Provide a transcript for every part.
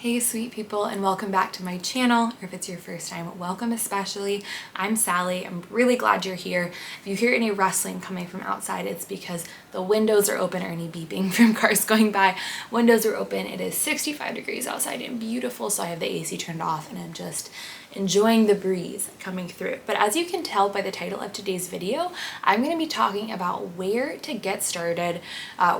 Hey sweet people, and welcome back to my channel, or if it's your first time, welcome especially. I'm Sally. I'm really glad you're here. If you hear any rustling coming from outside, it's because the windows are open or any beeping from cars going by. Windows are open. It is 65 degrees outside and beautiful, so I have the AC turned off and I'm just enjoying the breeze coming through. But as you can tell by the title of today's video, I'm going to be talking about where to get started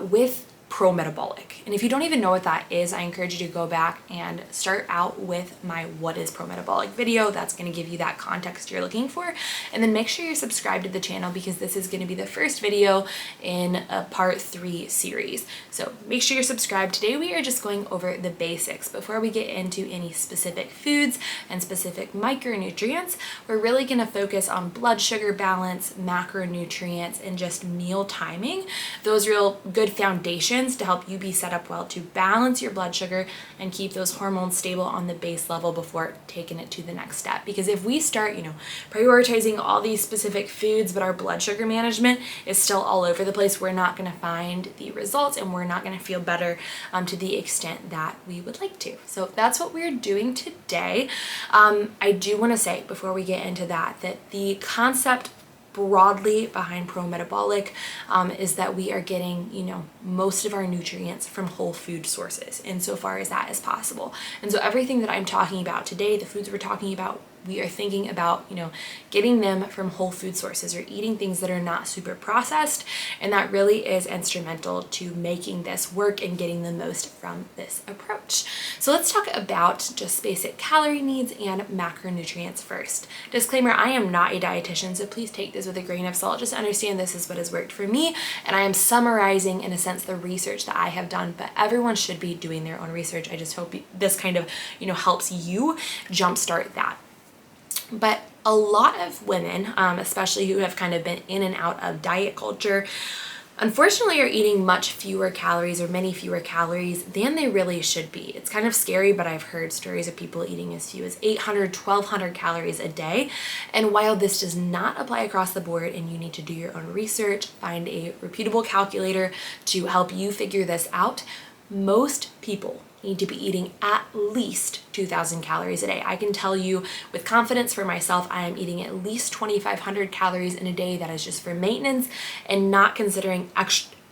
with pro-metabolic. And if you don't even know what that is, I encourage you to go back and start out with my what is pro-metabolic video. That's going to give you that context you're looking for. And then make sure you're subscribed to the channel because this is going to be the first video in a part 3 series. So make sure you're subscribed. Today we are just going over the basics. Before we get into any specific foods and specific micronutrients, we're really going to focus on blood sugar balance, macronutrients, and just meal timing. Those real good foundations to help you be set up well to balance your blood sugar and keep those hormones stable on the base level before taking it to the next step. Because if we start, prioritizing all these specific foods, but our blood sugar management is still all over the place, we're not going to find the results and we're not going to feel better to the extent that we would like to. So that's what we're doing today. I do want to say before we get into that the concept broadly behind pro-metabolic is that we are getting, most of our nutrients from whole food sources insofar as that is possible. And so everything that I'm talking about today, the foods we're talking about, we are thinking about, getting them from whole food sources or eating things that are not super processed. And that really is instrumental to making this work and getting the most from this approach. So let's talk about just basic calorie needs and macronutrients first. Disclaimer, I am not a dietitian, so please take this with a grain of salt. Just understand this is what has worked for me. And I am summarizing, in a sense, the research that I have done, but everyone should be doing their own research. I just hope this kind of, helps you jumpstart that. But a lot of women, especially who have kind of been in and out of diet culture, unfortunately are eating much fewer calories or many fewer calories than they really should be. It's kind of scary, but I've heard stories of people eating as few as 800, 1200 calories a day. And while this does not apply across the board and you need to do your own research, find a reputable calculator to help you figure this out, most people need to be eating at least 2,000 calories a day. I can tell you with confidence for myself, I am eating at least 2,500 calories in a day. That is just for maintenance and not considering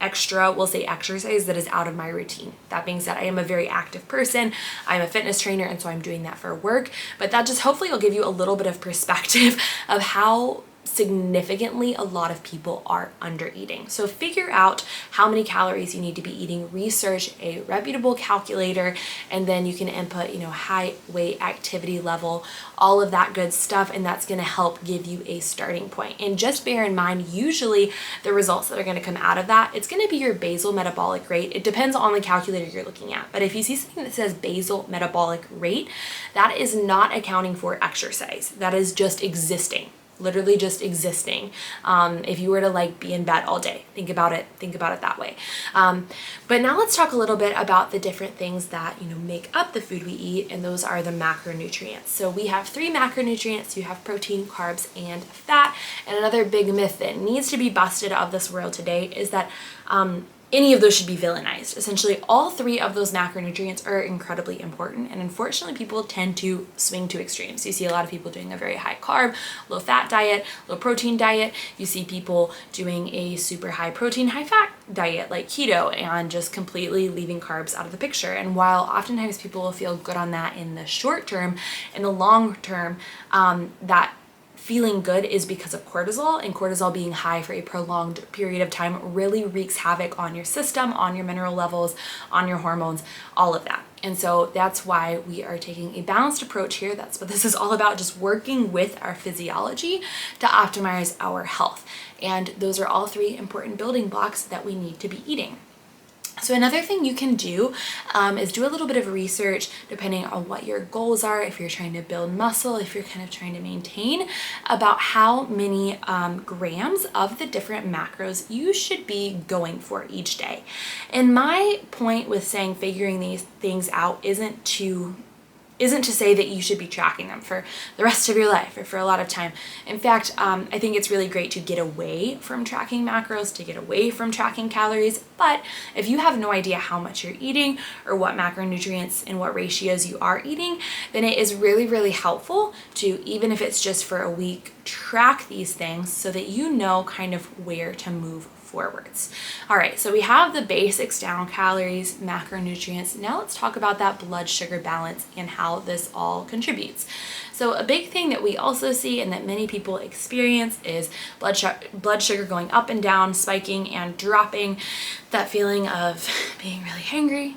extra, we'll say exercise that is out of my routine. That being said, I am a very active person. I'm a fitness trainer, and so I'm doing that for work. But that just hopefully will give you a little bit of perspective of how significantly a lot of people are under eating. So figure out how many calories you need to be eating, research a reputable calculator, and then you can input, height, weight, activity level, all of that good stuff, and that's going to help give you a starting point. And just bear in mind, usually the results that are going to come out of that, it's going to be your basal metabolic rate. It depends on the calculator you're looking at, but if you see something that says basal metabolic rate, that is not accounting for exercise. That is just existing. Literally just existing. If you were to be in bed all day, think about it that way. But now let's talk a little bit about the different things that make up the food we eat, and those are the macronutrients. So we have 3 macronutrients. You have protein, carbs, and fat. And another big myth that needs to be busted of this world today is that any of those should be villainized. Essentially, all 3 of those macronutrients are incredibly important, and unfortunately, people tend to swing to extremes. You see a lot of people doing a very high carb, low fat diet, low protein diet. You see people doing a super high protein, high fat diet like keto and just completely leaving carbs out of the picture. And while oftentimes people will feel good on that in the short term, in the long term, that feeling good is because of cortisol, and cortisol being high for a prolonged period of time really wreaks havoc on your system, on your mineral levels, on your hormones, all of that. And so that's why we are taking a balanced approach here. That's what this is all about, just working with our physiology to optimize our health. And those are all 3 important building blocks that we need to be eating. So another thing you can do is do a little bit of research depending on what your goals are, if you're trying to build muscle, if you're kind of trying to maintain, about how many grams of the different macros you should be going for each day. And my point with saying figuring these things out isn't isn't to say that you should be tracking them for the rest of your life or for a lot of time. In fact, I think it's really great to get away from tracking macros, to get away from tracking calories. But if you have no idea how much you're eating or what macronutrients and what ratios you are eating, then it is really, really helpful to, even if it's just for a week, track these things so that you know kind of where to move forwards. All right, so we have the basics down: calories, macronutrients. Now let's talk about that blood sugar balance and how this all contributes. So a big thing that we also see and that many people experience is blood sugar going up and down, spiking and dropping, that feeling of being really hungry,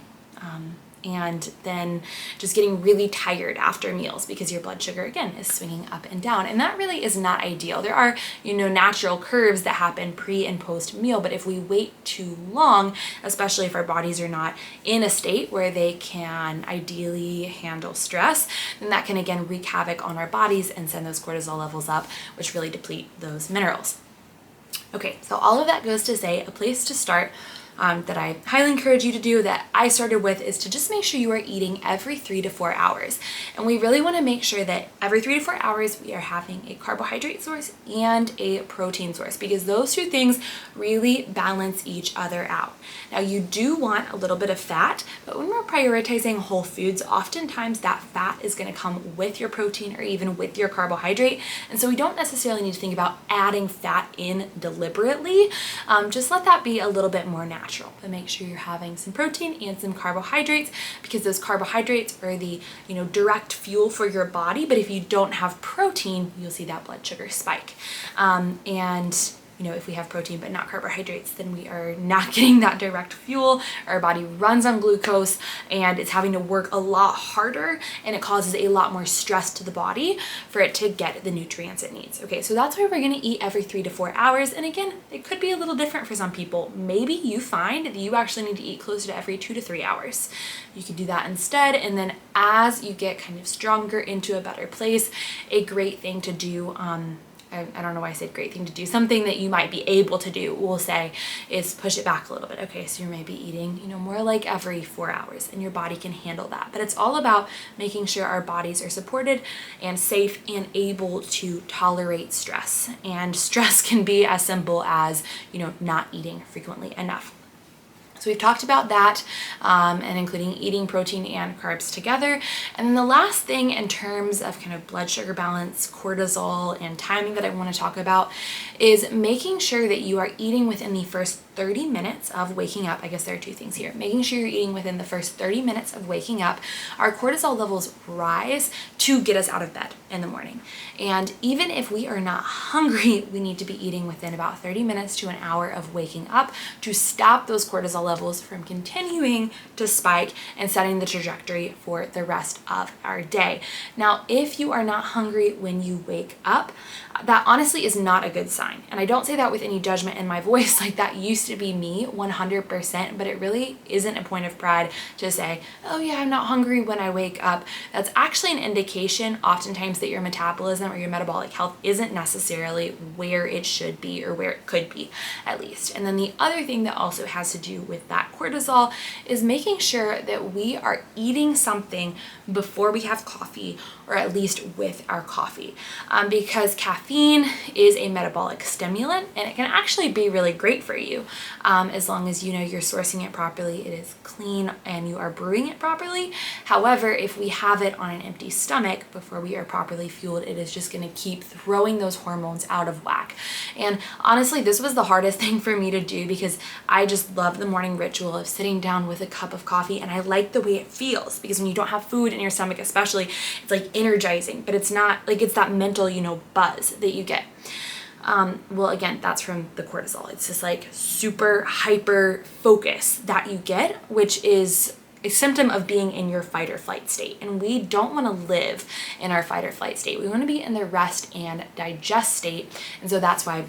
and then just getting really tired after meals because your blood sugar, again, is swinging up and down. And that really is not ideal. There are, natural curves that happen pre and post meal, but if we wait too long, especially if our bodies are not in a state where they can ideally handle stress, then that can again wreak havoc on our bodies and send those cortisol levels up, which really deplete those minerals. Okay, so all of that goes to say a place to start that I highly encourage you to do, that I started with, is to just make sure you are eating every 3 to 4 hours. And we really want to make sure that every 3 to 4 hours we are having a carbohydrate source and a protein source, because those two things really balance each other out. Now you do want a little bit of fat, but when we're prioritizing whole foods, oftentimes that fat is going to come with your protein or even with your carbohydrate. And so we don't necessarily need to think about adding fat in deliberately. Just let that be a little bit more natural. But make sure you're having some protein and some carbohydrates, because those carbohydrates are the direct fuel for your body. But if you don't have protein, you'll see that blood sugar spike. If we have protein but not carbohydrates, then we are not getting that direct fuel. Our body runs on glucose and it's having to work a lot harder, and it causes a lot more stress to the body for it to get the nutrients it needs. Okay, so that's why we're going to eat every 3 to 4 hours. And again, it could be a little different for some people. Maybe you find that you actually need to eat closer to every 2 to 3 hours. You could do that instead. And then as you get kind of stronger into a better place, a great thing to do, I don't know why I said great thing to do, something that you might be able to do, we'll say, is push it back a little bit. Okay, so you may be eating, more like every 4 hours, and your body can handle that. But it's all about making sure our bodies are supported and safe and able to tolerate stress. And stress can be as simple as, not eating frequently enough. So we've talked about that, and including eating protein and carbs together. And then the last thing in terms of kind of blood sugar balance, cortisol, and timing that I want to talk about is making sure that you are eating within the first 30 minutes of waking up. I guess there are two things here. Making sure you're eating within the first 30 minutes of waking up. Our cortisol levels rise to get us out of bed in the morning. And even if we are not hungry, we need to be eating within about 30 minutes to an hour of waking up to stop those cortisol levels from continuing to spike and setting the trajectory for the rest of our day. Now, if you are not hungry when you wake up, that honestly is not a good sign. And I don't say that with any judgment in my voice. Like, that used to be me 100%, but it really isn't a point of pride to say, oh yeah, I'm not hungry when I wake up. That's actually an indication oftentimes that your metabolism or your metabolic health isn't necessarily where it should be, or where it could be at least. And then the other thing that also has to do with that cortisol is making sure that we are eating something before we have coffee, or at least with our coffee, because caffeine is a metabolic stimulant, and it can actually be really great for you, as long as you're sourcing it properly, it is clean, and you are brewing it properly. However, if we have it on an empty stomach before we are properly fueled, it is just going to keep throwing those hormones out of whack. And honestly, this was the hardest thing for me to do, because I just love the morning ritual of sitting down with a cup of coffee, and I like the way it feels, because when you don't have food in your stomach especially, it's like energizing, but it's not like, it's that mental buzz that you get. Well, again, that's from the cortisol. It's just like super hyper focus that you get, which is a symptom of being in your fight or flight state. And we don't want to live in our fight or flight state. We want to be in the rest and digest state. And so that's why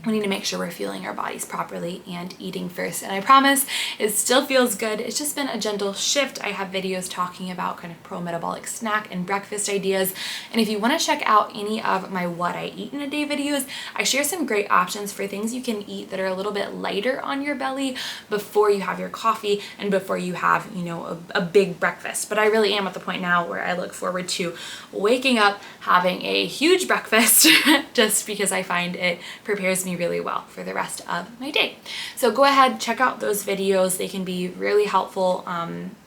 we need to make sure we're fueling our bodies properly and eating first. And I promise it still feels good. It's just been a gentle shift. I have videos talking about kind of pro-metabolic snack and breakfast ideas. And if you want to check out any of my what I eat in a day videos, I share some great options for things you can eat that are a little bit lighter on your belly before you have your coffee and before you have, you know, a big breakfast. But I really am at the point now where I look forward to waking up, having a huge breakfast, just because I find it prepares me really well for the rest of my day. So go ahead, check out those videos. They can be really helpful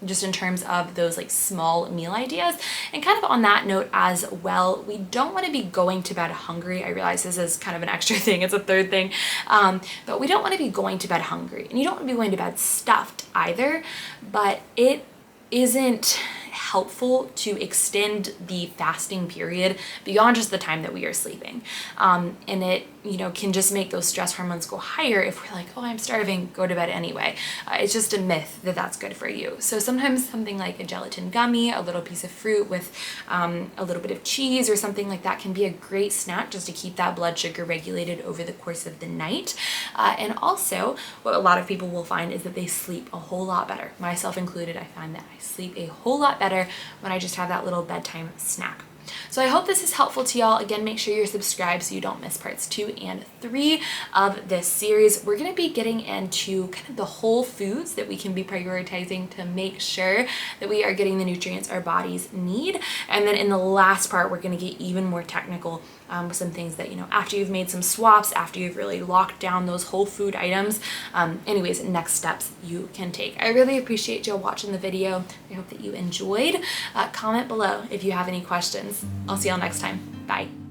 just in terms of those like small meal ideas. And kind of on that note as well, we don't want to be going to bed hungry. I realize this is kind of an extra thing. It's a third thing. But we don't want to be going to bed hungry. And you don't want to be going to bed stuffed either, but it isn't helpful to extend the fasting period beyond just the time that we are sleeping. And it, you know, can just make those stress hormones go higher if we're like, oh, I'm starving, go to bed anyway. It's just a myth that that's good for you. So sometimes something like a gelatin gummy, a little piece of fruit with a little bit of cheese or something like that can be a great snack just to keep that blood sugar regulated over the course of the night. And also what a lot of people will find is that they sleep a whole lot better. Myself included, I find that I sleep a whole lot better when I just have that little bedtime snack. So I hope this is helpful to y'all. Again, make sure you're subscribed so you don't miss parts 2 and 3 of this series. We're going to be getting into kind of the whole foods that we can be prioritizing to make sure that we are getting the nutrients our bodies need. And then in the last part, we're going to get even more technical with some things that, you know, after you've made some swaps, after you've really locked down those whole food items, anyways, next steps you can take. I really appreciate y'all watching the video. I hope that you enjoyed. Comment below if you have any questions. I'll see y'all next time. Bye.